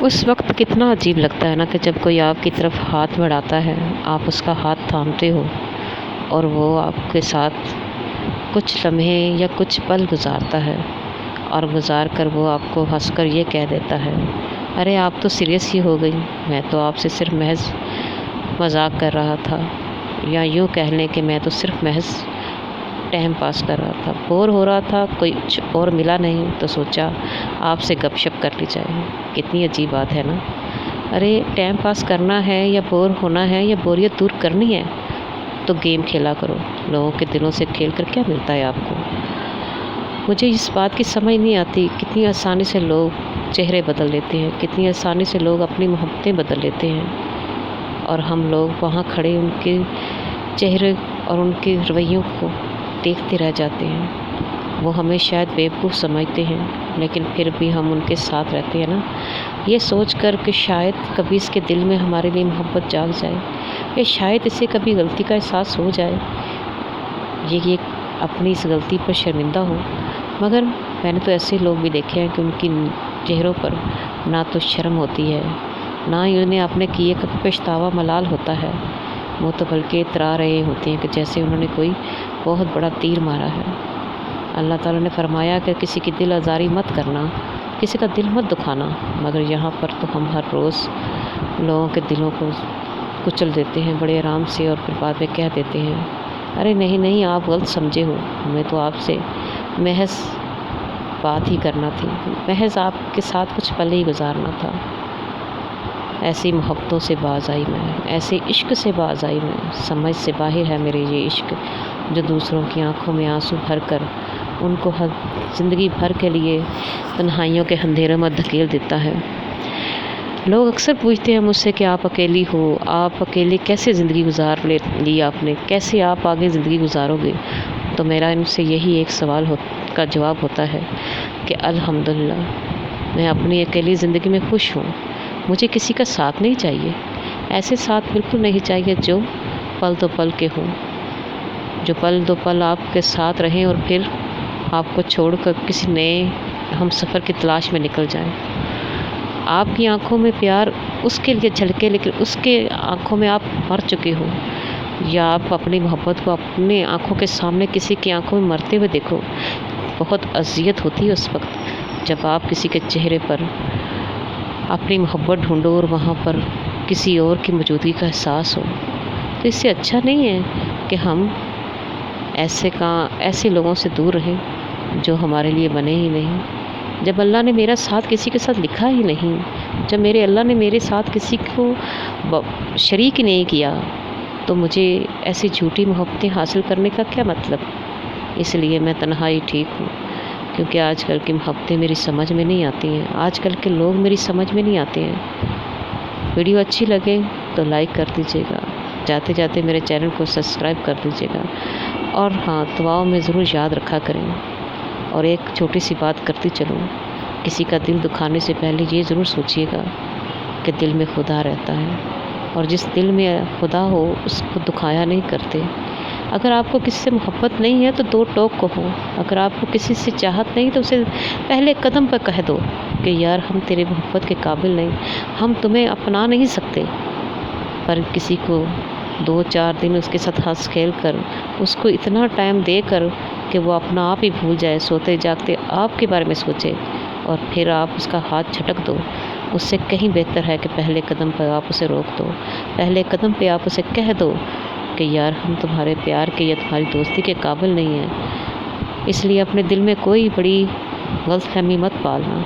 اس وقت کتنا عجیب لگتا ہے نا کہ جب کوئی آپ کی طرف ہاتھ بڑھاتا ہے، آپ اس کا ہاتھ تھامتے ہو اور وہ آپ کے ساتھ کچھ لمحے یا کچھ پل گزارتا ہے، اور گزار کر وہ آپ کو ہنس کر یہ کہہ دیتا ہے، ارے آپ تو سیریس ہی ہو گئی، میں تو آپ سے صرف محض مذاق کر رہا تھا، یا یوں کہہ لیں کہ میں تو صرف محض ٹائم پاس کر رہا تھا، بور ہو رہا تھا، کوئی کچھ اور ملا نہیں تو سوچا آپ سے گپ شپ کر لی جائے۔ کتنی عجیب بات ہے نا۔ ارے ٹائم پاس کرنا ہے یا بور ہونا ہے یا بوریت دور کرنی ہے تو گیم کھیلا کرو، لوگوں کے دلوں سے کھیل کر کیا ملتا ہے آپ کو؟ مجھے اس بات کی سمجھ نہیں آتی، کتنی آسانی سے لوگ چہرے بدل لیتے ہیں، کتنی آسانی سے لوگ اپنی محبتیں بدل لیتے ہیں، اور ہم لوگ وہاں کھڑے ان کے چہرے اور ان کے رویوں کو دیکھتے رہ جاتے ہیں۔ وہ ہمیں شاید بیوقوف سمجھتے ہیں، لیکن پھر بھی ہم ان کے ساتھ رہتے ہیں نا، یہ سوچ کر کہ شاید کبھی اس کے دل میں ہمارے لیے محبت جاگ جائے، یا شاید اسے کبھی غلطی کا احساس ہو جائے، یہ اپنی اس غلطی پر شرمندہ ہو۔ مگر میں نے تو ایسے لوگ بھی دیکھے ہیں کہ ان کی چہروں پر نہ تو شرم ہوتی ہے، نہ ہی انہیں اپنے کیے کا پچھتاوا ملال ہوتا ہے، وہ تو بلکہ اترا رہے ہوتے ہیں کہ جیسے انہوں نے کوئی بہت بڑا تیر مارا ہے۔ اللہ تعالیٰ نے فرمایا کہ کسی کی دل آزاری مت کرنا، کسی کا دل مت دکھانا، مگر یہاں پر تو ہم ہر روز لوگوں کے دلوں کو کچل دیتے ہیں بڑے آرام سے، اور پھر بعد میں کہہ دیتے ہیں، ارے نہیں نہیں آپ غلط سمجھے ہو، ہمیں تو آپ سے محض بات ہی کرنا تھی، محض آپ کے ساتھ کچھ پل ہی گزارنا تھا۔ ایسی محبتوں سے باز آئی میں، ایسے عشق سے باز آئی میں، سمجھ سے باہر ہے میرے یہ عشق، جو دوسروں کی آنکھوں میں آنسو بھر کر ان کو زندگی بھر کے لیے تنہائیوں کے اندھیروں میں دھکیل دیتا ہے۔ لوگ اکثر پوچھتے ہیں مجھ سے کہ آپ اکیلی ہو، آپ اکیلے کیسے زندگی گزار لی آپ نے، کیسے آپ آگے زندگی گزارو گے؟ تو میرا ان سے یہی ایک سوال کا جواب ہوتا ہے کہ الحمدللہ میں اپنی اکیلی زندگی میں خوش ہوں، مجھے کسی کا ساتھ نہیں چاہیے، ایسے ساتھ بالکل نہیں چاہیے جو پل دو پل کے ہوں، جو پل دو پل آپ کے ساتھ رہیں اور پھر آپ کو چھوڑ کر کسی نئے ہم سفر کی تلاش میں نکل جائیں۔ آپ کی آنکھوں میں پیار اس کے لیے جھلکے، لیکن اس کے آنکھوں میں آپ مر چکے ہو، یا آپ اپنی محبت کو اپنے آنکھوں کے سامنے کسی کی آنکھوں میں مرتے ہوئے دیکھو۔ بہت اذیت ہوتی ہے اس وقت جب آپ کسی کے چہرے پر اپنی محبت ڈھونڈو اور وہاں پر کسی اور کی موجودگی کا احساس ہو، تو اس سے اچھا نہیں ہے کہ ہم ایسے لوگوں سے دور رہیں جو ہمارے لیے بنے ہی نہیں۔ جب اللہ نے میرا ساتھ کسی کے ساتھ لکھا ہی نہیں، جب میرے اللہ نے میرے ساتھ کسی کو شریک ہی نہیں کیا، تو مجھے ایسی جھوٹی محبتیں حاصل کرنے کا کیا مطلب؟ اس لیے میں تنہائی ٹھیک ہوں، کیونکہ آج کل کی محبتیں میری سمجھ میں نہیں آتی ہیں، آج کل کے لوگ میری سمجھ میں نہیں آتے ہیں۔ ویڈیو اچھی لگے تو لائک کر دیجیے گا، جاتے جاتے میرے چینل کو سبسکرائب کر دیجیے گا، اور ہاں دعاؤں میں ضرور یاد رکھا کریں۔ اور ایک چھوٹی سی بات کرتی چلوں، کسی کا دل دکھانے سے پہلے یہ ضرور سوچیے گا کہ دل میں خدا رہتا ہے، اور جس دل میں خدا ہو اس کو دکھایا نہیں کرتے۔ اگر آپ کو کسی سے محبت نہیں ہے تو دو ٹوک کہو، اگر آپ کو کسی سے چاہت نہیں تو اسے پہلے قدم پر کہہ دو کہ یار ہم تیرے محبت کے قابل نہیں، ہم تمہیں اپنا نہیں سکتے۔ پر کسی کو 2-4 دن اس کے ساتھ ہنس کھیل کر، اس کو اتنا ٹائم دے کر کہ وہ اپنا آپ ہی بھول جائے، سوتے جاگتے آپ کے بارے میں سوچے، اور پھر آپ اس کا ہاتھ جھٹک دو، اس سے کہیں بہتر ہے کہ پہلے قدم پر آپ اسے روک دو، پہلے قدم پہ آپ اسے کہہ دو کہ یار ہم تمہارے پیار کے یا تمہاری دوستی کے قابل نہیں ہیں۔ اس لیے اپنے دل میں کوئی بڑی غلط فہمی مت پالنا۔